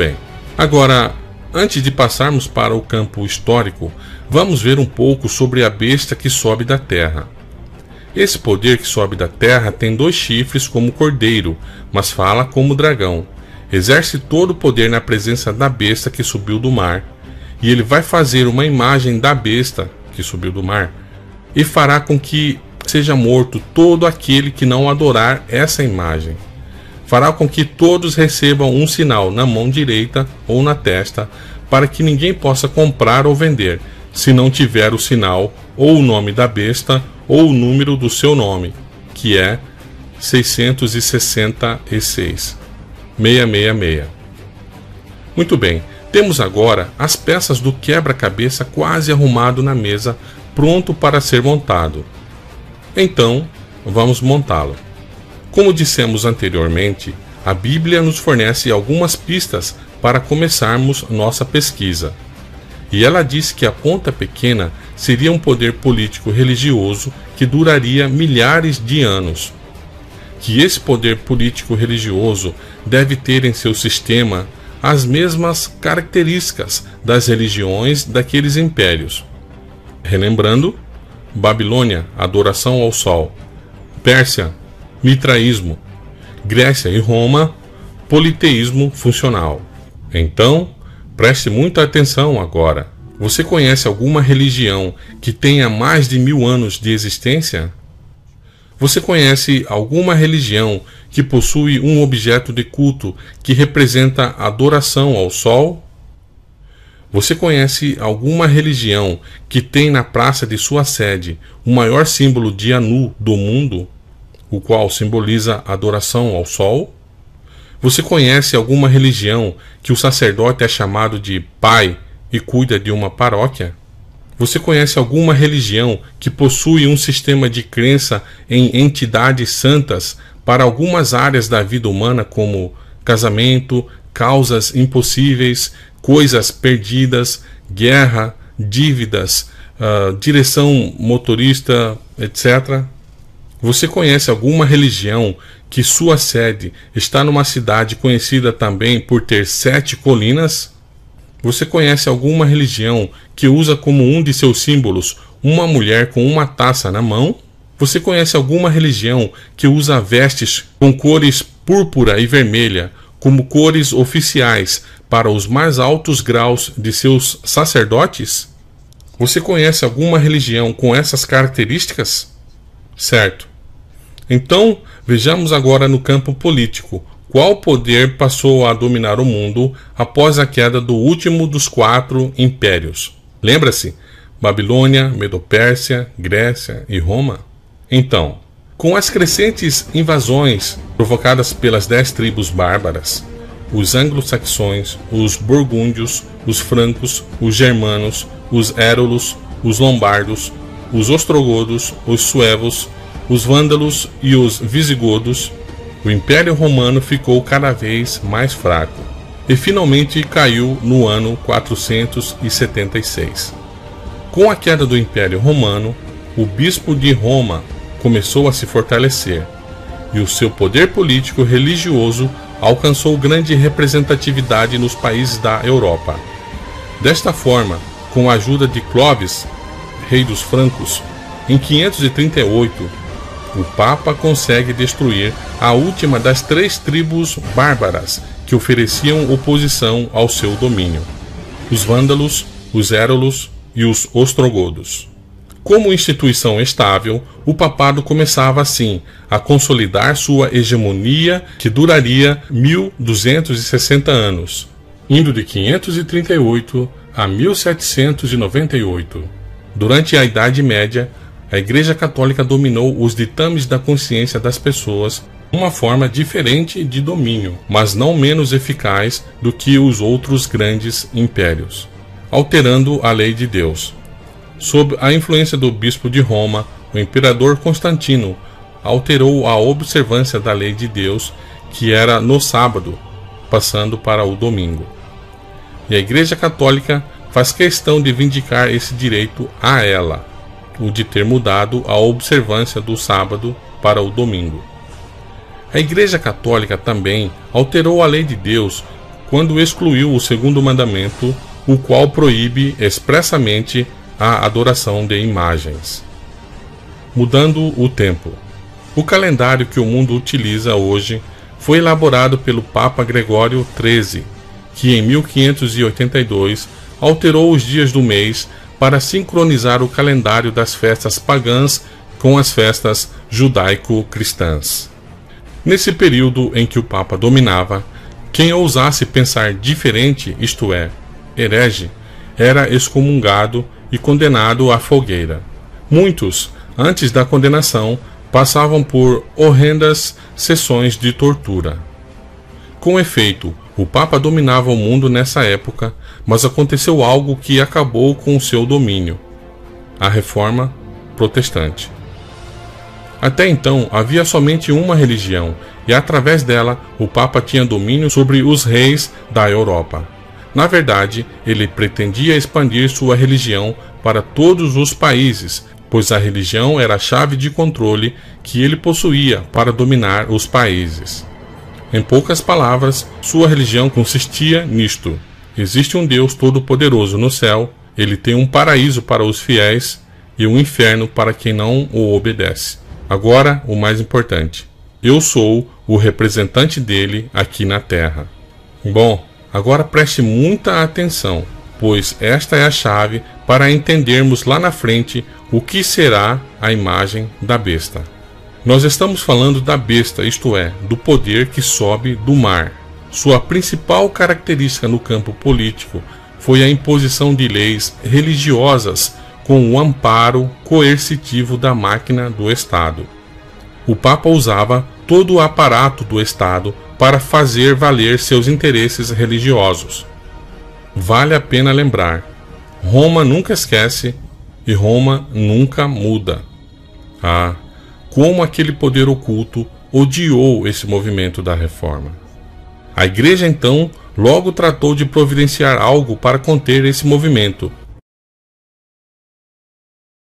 bem. Agora, antes de passarmos para o campo histórico, vamos ver um pouco sobre a besta que sobe da terra. Esse poder que sobe da terra tem 2 chifres como cordeiro, mas fala como dragão. Exerce todo o poder na presença da besta que subiu do mar, e ele vai fazer uma imagem da besta que subiu do mar, e fará com que seja morto todo aquele que não adorar essa imagem. Fará com que todos recebam um sinal na mão direita ou na testa, para que ninguém possa comprar ou vender, se não tiver o sinal ou o nome da besta ou o número do seu nome, que é 666. Muito bem, temos agora as peças do quebra-cabeça quase arrumado na mesa, pronto para ser montado. Então, vamos montá-lo. Como dissemos anteriormente, a Bíblia nos fornece algumas pistas para começarmos nossa pesquisa. E ela diz que a ponta pequena seria um poder político religioso que duraria milhares de anos. Que esse poder político religioso deve ter em seu sistema as mesmas características das religiões daqueles impérios. Relembrando, Babilônia, adoração ao sol; Pérsia, mitraísmo; Grécia e Roma, politeísmo funcional. Então, preste muita atenção agora. Você conhece alguma religião que tenha mais de 1000 anos de existência? Você conhece alguma religião que possui um objeto de culto que representa adoração ao sol? Você conhece alguma religião que tem na praça de sua sede o maior símbolo de Anu do mundo, o qual simboliza adoração ao sol? Você conhece alguma religião que o sacerdote é chamado de pai e cuida de uma paróquia? Você conhece alguma religião que possui um sistema de crença em entidades santas para algumas áreas da vida humana, como casamento, causas impossíveis, coisas perdidas, guerra, dívidas, direção motorista, etc.? Você conhece alguma religião que sua sede está numa cidade conhecida também por ter 7 colinas? Você conhece alguma religião que usa como um de seus símbolos uma mulher com uma taça na mão? Você conhece alguma religião que usa vestes com cores púrpura e vermelha como cores oficiais para os mais altos graus de seus sacerdotes? Você conhece alguma religião com essas características? Certo. Então, vejamos agora no campo político. Qual poder passou a dominar o mundo após a queda do último dos 4 impérios? Lembra-se? Babilônia, Medo-Pérsia, Grécia e Roma? Então, com as crescentes invasões provocadas pelas 10 tribos bárbaras, os anglo-saxões, os burgúndios, os francos, os germanos, os érulos, os lombardos, os ostrogodos, os suevos, os vândalos e os visigodos, o Império Romano ficou cada vez mais fraco e finalmente caiu no ano 476. Com a queda do Império Romano, o bispo de Roma começou a se fortalecer e o seu poder político religioso alcançou grande representatividade nos países da Europa. Desta forma, com a ajuda de Clovis, rei dos francos, em 538, o Papa consegue destruir a última das 3 tribos bárbaras que ofereciam oposição ao seu domínio: os vândalos, os érulos e os ostrogodos. Como instituição estável, o papado começava assim a consolidar sua hegemonia, que duraria 1260 anos, indo de 538 a 1798. Durante a Idade Média, a Igreja Católica dominou os ditames da consciência das pessoas, uma forma diferente de domínio, mas não menos eficaz do que os outros grandes impérios, alterando a lei de Deus. Sob a influência do bispo de Roma, o imperador Constantino alterou a observância da lei de Deus, que era no sábado, passando para o domingo. E a Igreja Católica faz questão de vindicar esse direito a ela, o de ter mudado a observância do sábado para o domingo. A Igreja Católica também alterou a lei de Deus quando excluiu o segundo mandamento, o qual proíbe expressamente a adoração de imagens. Mudando o tempo. O calendário que o mundo utiliza hoje foi elaborado pelo Papa Gregório XIII, que em 1582 alterou os dias do mês para sincronizar o calendário das festas pagãs com as festas judaico-cristãs. Nesse período em que o Papa dominava, quem ousasse pensar diferente, isto é, herege, era excomungado e condenado à fogueira. Muitos, antes da condenação, passavam por horrendas sessões de tortura. Com efeito, o Papa dominava o mundo nessa época, mas aconteceu algo que acabou com o seu domínio: a Reforma Protestante. Até então havia somente uma religião, e através dela o Papa tinha domínio sobre os reis da Europa. Na verdade, ele pretendia expandir sua religião para todos os países, pois a religião era a chave de controle que ele possuía para dominar os países. Em poucas palavras, sua religião consistia nisto: existe um Deus todo-poderoso no céu, ele tem um paraíso para os fiéis e um inferno para quem não o obedece. Agora, o mais importante: eu sou o representante dele aqui na terra. Bom, agora preste muita atenção, pois esta é a chave para entendermos lá na frente o que será a imagem da besta. Nós estamos falando da besta, isto é, do poder que sobe do mar. Sua principal característica no campo político foi a imposição de leis religiosas com o amparo coercitivo da máquina do Estado. O Papa usava todo o aparato do Estado para fazer valer seus interesses religiosos. Vale a pena lembrar: Roma nunca esquece e Roma nunca muda. Ah, como aquele poder oculto odiou esse movimento da reforma. A Igreja então logo tratou de providenciar algo para conter esse movimento,